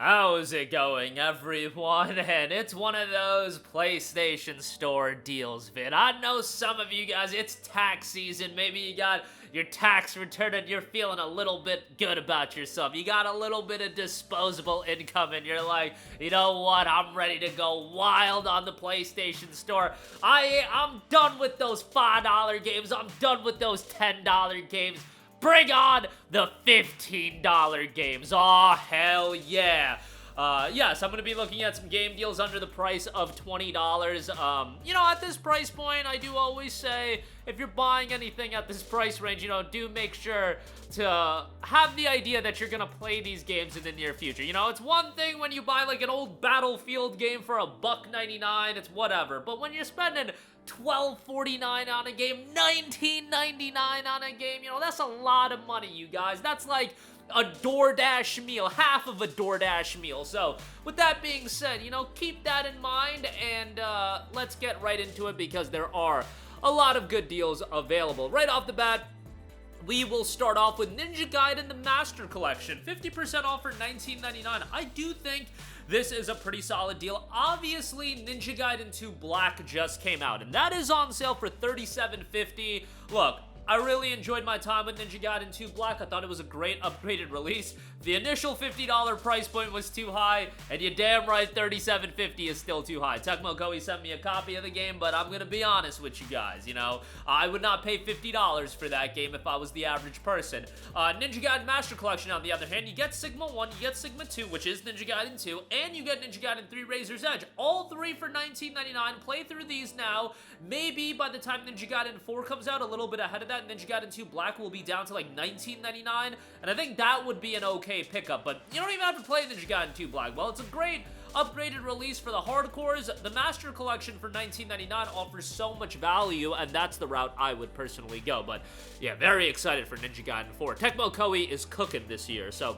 How's it going, everyone? And it's one of those PlayStation Store deals, Vid. I know some of you guys, it's tax season. Maybe you got your tax return and you're feeling a little bit good about yourself. You got a little bit of disposable income and you're like, you know what? I'm ready to go wild on the PlayStation Store. I'm done with those $5 games. I'm done with those $10 games. Bring on the $15 games. Aw, hell yeah. Yes, I'm going to be looking at some game deals under the price of $20. You know, at this price point, I do always say, if you're buying anything at this price range, you know, do make sure to have the idea that you're going to play these games in the near future. You know, it's one thing when you buy like an old Battlefield game for $1.99, it's whatever. But when you're spending $12.49 on a game, $19.99 on a game, you know, that's a lot of money, you guys. That's like a DoorDash meal, half of a DoorDash meal. So, with that being said, you know, keep that in mind, and let's get right into it because there are a lot of good deals available. Right off the bat, we will start off with Ninja Gaiden the Master Collection, 50% off for $19.99. I do think this is a pretty solid deal. Obviously, Ninja Gaiden 2 Black just came out, and that is on sale for $37.50. Look, I really enjoyed my time with Ninja Gaiden 2 Black. I thought it was a great upgraded release. The initial $50 price point was too high, and you're damn right $37.50 is still too high. Tecmo Koei sent me a copy of the game, but I'm gonna be honest with you guys, you know, I would not pay $50 for that game if I was the average person. Ninja Gaiden Master Collection, on the other hand, you get Sigma 1, you get Sigma 2, which is Ninja Gaiden 2, and you get Ninja Gaiden 3 Razor's Edge. All three for $19.99. Play through these now. Maybe by the time Ninja Gaiden 4 comes out, a little bit ahead of that, Ninja Gaiden 2 Black will be down to like $19.99, and I think that would be an okay pickup, but you don't even have to play Ninja Gaiden 2 Black. Well, it's a great upgraded release for the hardcores. The Master Collection for $19.99 offers so much value, and that's the route I would personally go. But yeah, very excited for Ninja Gaiden 4. Tecmo Koei is cooking this year, so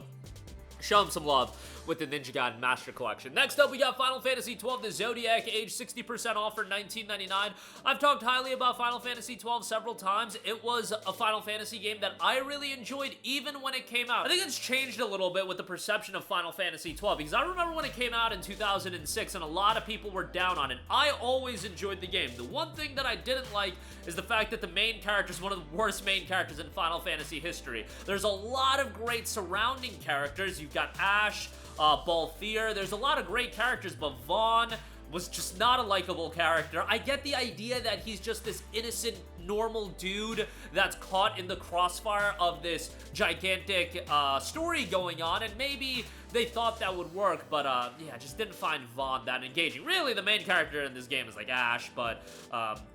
show them some love with the Ninja Gaiden Master Collection. Next up, we got Final Fantasy XII, the Zodiac Age, 60% off for $19.99. I've talked highly about Final Fantasy XII several times. It was a Final Fantasy game that I really enjoyed even when it came out. I think it's changed a little bit with the perception of Final Fantasy XII, because I remember when it came out in 2006 and a lot of people were down on it. I always enjoyed the game. The one thing that I didn't like is the fact that the main character is one of the worst main characters in Final Fantasy history. There's a lot of great surrounding characters. You've got Ash, Balthier, there's a lot of great characters, but Vaughn was just not a likable character. I get the idea that he's just this innocent, normal dude that's caught in the crossfire of this gigantic story going on, and maybe they thought that would work, but yeah, I just didn't find Vaughn that engaging. Really, the main character in this game is like Ash, but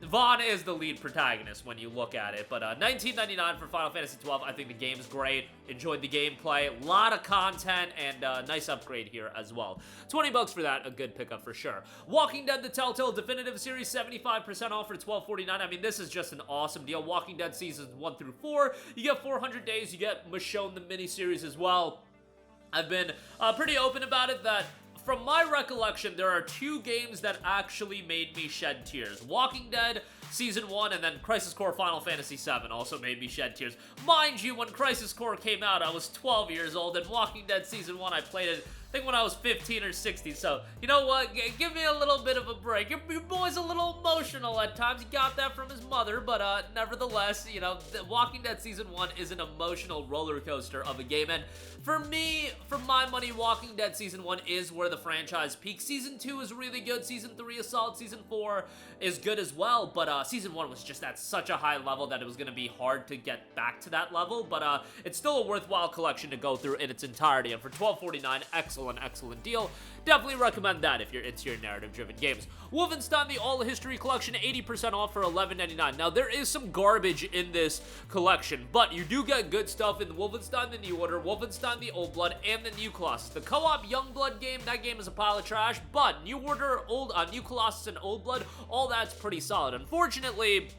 Vaughn is the lead protagonist when you look at it. But $19.99 for Final Fantasy XII. I think the game's great. Enjoyed the gameplay. A lot of content, and nice upgrade here as well. $20 for that, a good pickup for sure. Walking Dead, the Telltale Definitive Series, 75% off for $12.49. I mean, this is just an awesome deal. Walking Dead Seasons 1 through 4. You get 400 days. You get Michonne the miniseries as well. I've been pretty open about it that, from my recollection, there are two games that actually made me shed tears. Walking Dead Season 1 and then Crysis Core Final Fantasy VII also made me shed tears. Mind you, when Crysis Core came out, I was 12 years old, and Walking Dead Season 1, I played it, I think, when I was 15 or 16, so, you know what, give me a little bit of a break. Your boy's a little emotional at times. He got that from his mother, but nevertheless, you know, Walking Dead Season 1 is an emotional roller coaster of a game, and for me, for my money, Walking Dead Season 1 is where the franchise peaks. Season 2 is really good, Season 3 is solid, Season 4 is good as well, but Season 1 was just at such a high level that it was going to be hard to get back to that level, but it's still a worthwhile collection to go through in its entirety, and for $12.49, excellent deal. Definitely recommend that if you're into your narrative-driven games. Wolfenstein, the All History Collection, 80% off for $11.99. Now, there is some garbage in this collection, but you do get good stuff in the Wolfenstein the New Order, Wolfenstein the Old Blood, and the New Colossus. The co-op Young Blood game, that game is a pile of trash, but New Order, New Colossus, and Old Blood, all that's pretty solid. Unfortunately,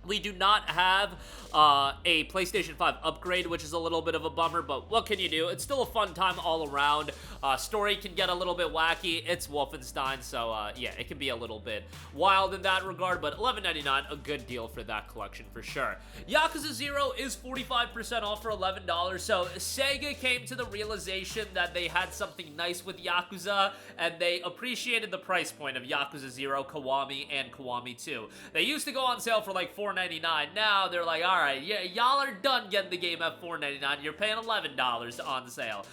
we do not have a PlayStation 5 upgrade, which is a little bit of a bummer, but what can you do? It's still a fun time all around. Story can get a little bit wacky. It's Wolfenstein, so yeah, it can be a little bit wild in that regard, but $11.99, a good deal for that collection for sure. Yakuza 0 is 45% off for $11, so Sega came to the realization that they had something nice with Yakuza, and they appreciated the price point of Yakuza 0, Kiwami, and Kiwami 2. They used to go on sale for like $4.99. Now they're like, alright, yeah, y'all are done getting the game at $4.99. You're paying $11 on sale.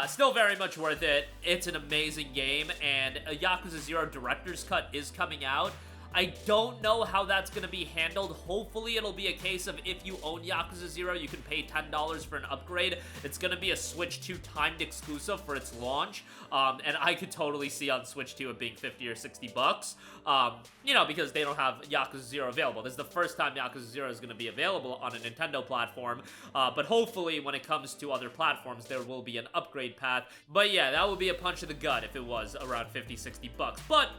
Still very much worth it. It's an amazing game, and a Yakuza 0 Director's Cut is coming out. I don't know how that's going to be handled. Hopefully, it'll be a case of if you own Yakuza 0, you can pay $10 for an upgrade. It's going to be a Switch 2 timed exclusive for its launch, and I could totally see on Switch 2 it being 50 or 60 bucks, you know, because they don't have Yakuza 0 available. This is the first time Yakuza 0 is going to be available on a Nintendo platform, but hopefully when it comes to other platforms, there will be an upgrade path. But yeah, that would be a punch in the gut if it was around 50, 60 bucks. But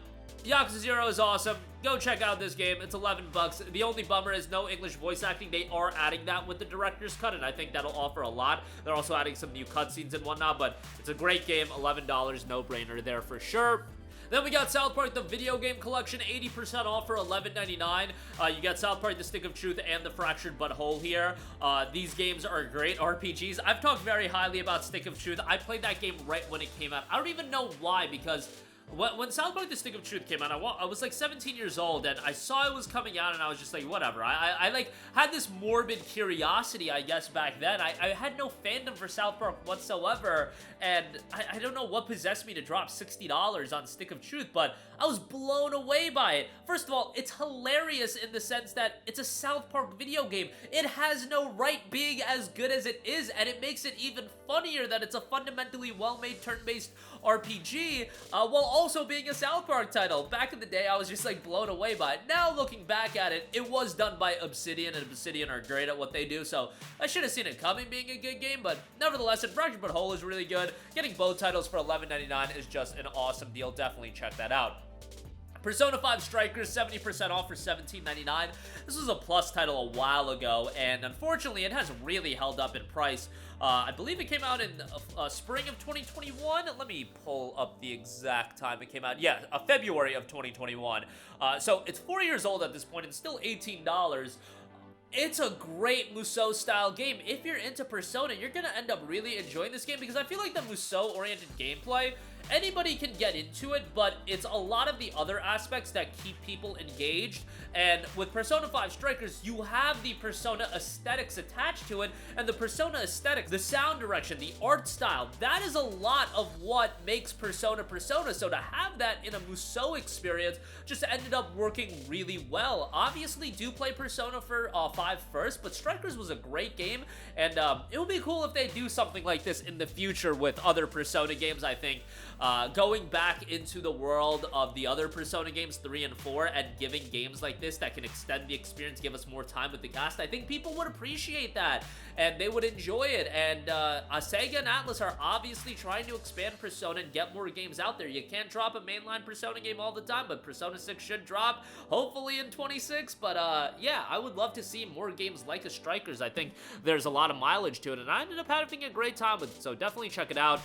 Yakuza 0 is awesome. Go check out this game. It's 11 bucks. The only bummer is no English voice acting. They are adding that with the director's cut, and I think that'll offer a lot. They're also adding some new cutscenes and whatnot, but it's a great game. $11, no-brainer there for sure. Then we got South Park, the video game collection, 80% off for $11.99. You got South Park, the Stick of Truth, and the Fractured But Whole here. These games are great RPGs. I've talked very highly about Stick of Truth. I played that game right when it came out. I don't even know why, because when South Park, the Stick of Truth came out, I was like 17 years old, and I saw it was coming out, and I was just like, whatever. I like had this morbid curiosity, I guess, back then. I had no fandom for South Park whatsoever, and I don't know what possessed me to drop $60 on Stick of Truth, but I was blown away by it. First of all, it's hilarious in the sense that it's a South Park video game. It has no right being as good as it is, and it makes it even funnier that it's a fundamentally well-made turn-based RPG, while also being a South Park title. Back in the day, I was just like blown away by it. Now, looking back at it, it was done by Obsidian, and Obsidian are great at what they do, so I should have seen it coming being a good game, but nevertheless, Fractured But Whole is really good. Getting both titles for $11.99 is just an awesome deal. Definitely check that out. Persona 5 Strikers, 70% off for $17.99. This was a Plus title a while ago, and unfortunately, it has really held up in price. I believe it came out in spring of 2021. Let me pull up the exact time it came out. Yeah, February of 2021. So it's 4 years old at this point and still $18. It's a great Musou-style game. If you're into Persona, you're gonna end up really enjoying this game because I feel like the Musou-oriented gameplay, anybody can get into it, but it's a lot of the other aspects that keep people engaged. And with Persona 5 Strikers, you have the Persona aesthetics attached to it, and the Persona aesthetics, the sound direction, the art style, that is a lot of what makes Persona Persona. So to have that in a Musou experience just ended up working really well. Obviously, do play Persona for 5 first, but Strikers was a great game, and it would be cool if they do something like this in the future with other Persona games, I think. Going back into the world of the other Persona games, 3 and 4, and giving games like this that can extend the experience, give us more time with the cast, I think people would appreciate that, and they would enjoy it, and Sega and Atlus are obviously trying to expand Persona and get more games out there. You can't drop a mainline Persona game all the time, but Persona 6 should drop, hopefully in 26, but yeah, I would love to see more games like a Strikers. I think there's a lot of mileage to it, and I ended up having a great time with it, so definitely check it out.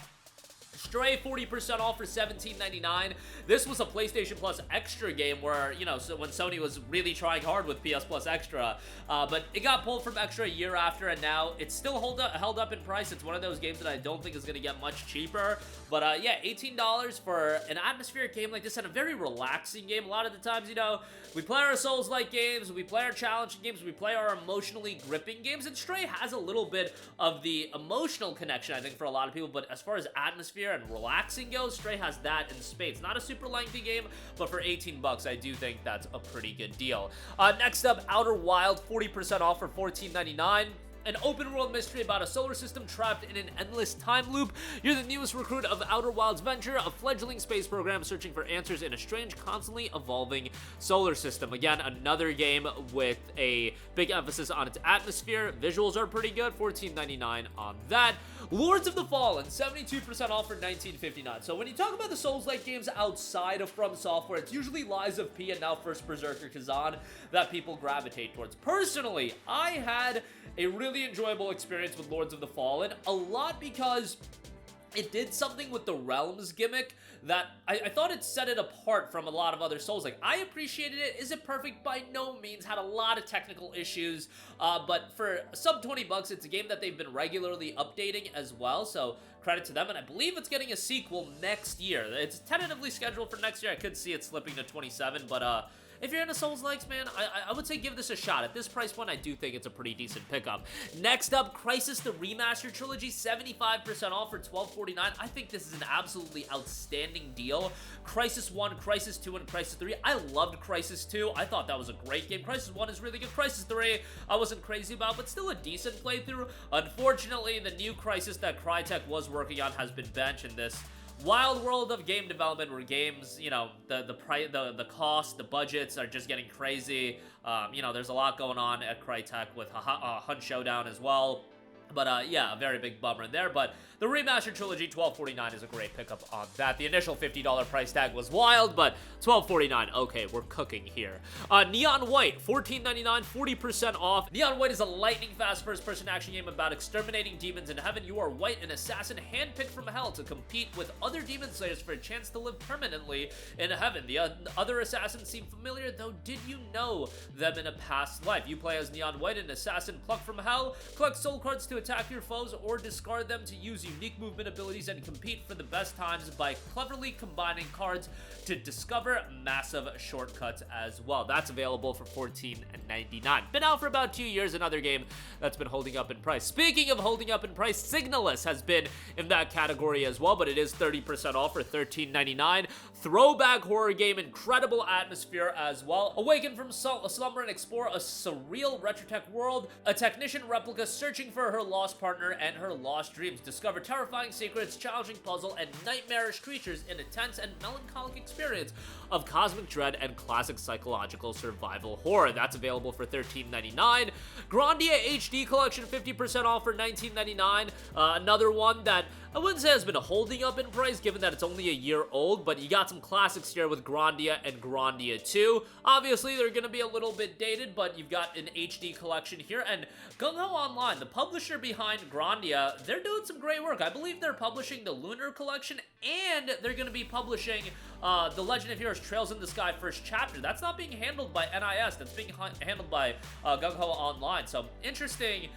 Stray, 40% off for $17.99. This was a PlayStation Plus Extra game where, you know, so when Sony was really trying hard with PS Plus Extra, but it got pulled from Extra a year after, and now it's still held up in price. It's one of those games that I don't think is going to get much cheaper, but yeah, $18 for an atmospheric game like this, and a very relaxing game. A lot of the times, you know, we play our Souls-like games, we play our challenging games, we play our emotionally gripping games, and Stray has a little bit of the emotional connection, I think, for a lot of people, but as far as atmosphere and relaxing goes, Stray has that in spades. Not a super lengthy game, but for 18 bucks, I do think that's a pretty good deal. Next up, Outer Wild, 40% off for $14.99. An open-world mystery about a solar system trapped in an endless time loop. You're the newest recruit of Outer Wild's venture, a fledgling space program searching for answers in a strange, constantly evolving solar system. Again, another game with a big emphasis on its atmosphere. Visuals are pretty good, $14.99 on that. Lords of the Fallen, 72% off for $19.59. So when you talk about the Souls-like games outside of From Software, it's usually Lies of P and now First Berserker Kazan that people gravitate towards. Personally, I had a really enjoyable experience with Lords of the Fallen, a lot because it did something with the Realms gimmick that I thought it set it apart from a lot of other Souls. Like, I appreciated it. Is it perfect? By no means. Had a lot of technical issues, but for sub 20 bucks, it's a game that they've been regularly updating as well, so credit to them, and I believe it's getting a sequel next year. It's tentatively scheduled for next year. I could see it slipping to 27, but if you're into Souls-likes, man, I would say give this a shot. At this price point, I do think it's a pretty decent pickup. Next up, Crysis the Remastered Trilogy, 75% off for $12.49. I think this is an absolutely outstanding deal. Crysis 1, Crysis 2, and Crysis 3. I loved Crysis 2. I thought that was a great game. Crysis 1 is really good. Crysis 3, I wasn't crazy about, but still a decent playthrough. Unfortunately, the new Crysis that Crytek was working on has been benched in this wild world of game development where games, you know, the cost, the budgets are just getting crazy. You know, there's a lot going on at Crytek with Hunt Showdown as well. But yeah, a very big bummer there. But the Remastered Trilogy, $12.49 is a great pickup on that. The initial $50 price tag was wild, but $12.49, okay, we're cooking here. Neon White, $14.99, 40% off. Neon White is a lightning-fast first-person action game about exterminating demons in heaven. You are White, an assassin handpicked from hell to compete with other demon slayers for a chance to live permanently in heaven. The other assassins seem familiar, though did you know them in a past life? You play as Neon White, an assassin plucked from hell. Collect soul cards to attack your foes or discard them to use unique movement abilities and compete for the best times by cleverly combining cards to discover massive shortcuts as well. That's available for $14.99. Been out for about 2 years, another game that's been holding up in price. Speaking of holding up in price, Signalus has been in that category as well, but it is 30% off for $13.99. Throwback horror game, incredible atmosphere as well. Awaken from slumber and explore a surreal retrotech world. A technician replica searching for her lost partner and her lost dreams. Discover terrifying secrets, challenging puzzle, and nightmarish creatures in a tense and melancholic experience of cosmic dread and classic psychological survival horror. That's available for $13.99. GRANDIA HD Collection, 50% off for $19.99. Another one that I wouldn't say has been holding up in price given that it's only a year old, but you got some classics here with GRANDIA and GRANDIA 2. Obviously, they're going to be a little bit dated, but you've got an HD collection here, and Gung Ho Online, the publisher behind GRANDIA, they're doing some great work. I believe they're publishing the Lunar Collection, and they're going to be publishing the Legend of Heroes Trails in the Sky First Chapter. That's not being handled by NIS, that's being handled by Gung Ho Online, so interesting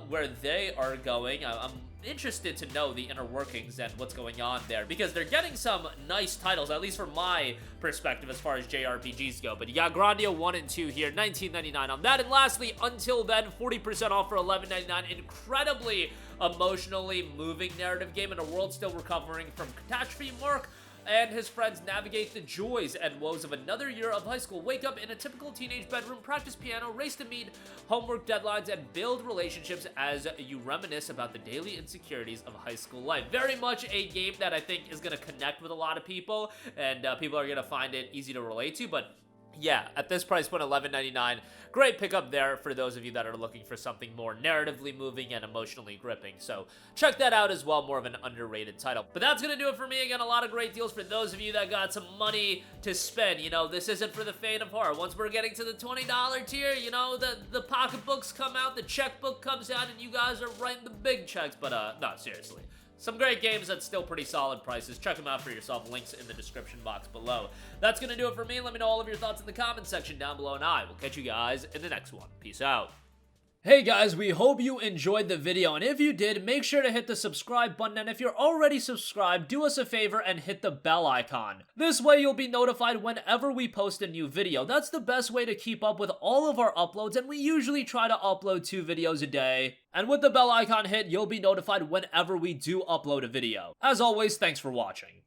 where they are going. I'm interested to know the inner workings and what's going on there, because they're getting some nice titles, at least from my perspective as far as JRPGs go. But you got GRANDIA 1 and 2 here, $19.99 on that. And lastly, Until Then, 40% off for $11.99. Incredibly emotionally moving narrative game in a world still recovering from catastrophe. Mark and his friends navigate the joys and woes of another year of high school. Wake up in a typical teenage bedroom, practice piano, race to meet homework deadlines, and build relationships as you reminisce about the daily insecurities of high school life. Very much a game that I think is going to connect with a lot of people, and people are going to find it easy to relate to, but yeah, at this price point, $11.99, great pickup there for those of you that are looking for something more narratively moving and emotionally gripping. So check that out as well, more of an underrated title. But that's going to do it for me. Again, a lot of great deals for those of you that got some money to spend. You know, this isn't for the faint of heart. Once we're getting to the $20 tier, you know, the pocketbooks come out, the checkbook comes out, and you guys are writing the big checks. But no, seriously. Some great games at still pretty solid prices. Check them out for yourself. Links in the description box below. That's going to do it for me. Let me know all of your thoughts in the comments section down below, and I will catch you guys in the next one. Peace out. Hey guys, we hope you enjoyed the video, and if you did, make sure to hit the subscribe button, and if you're already subscribed, do us a favor and hit the bell icon. This way you'll be notified whenever we post a new video. That's the best way to keep up with all of our uploads, and we usually try to upload 2 videos a day. And with the bell icon hit, you'll be notified whenever we do upload a video. As always, thanks for watching.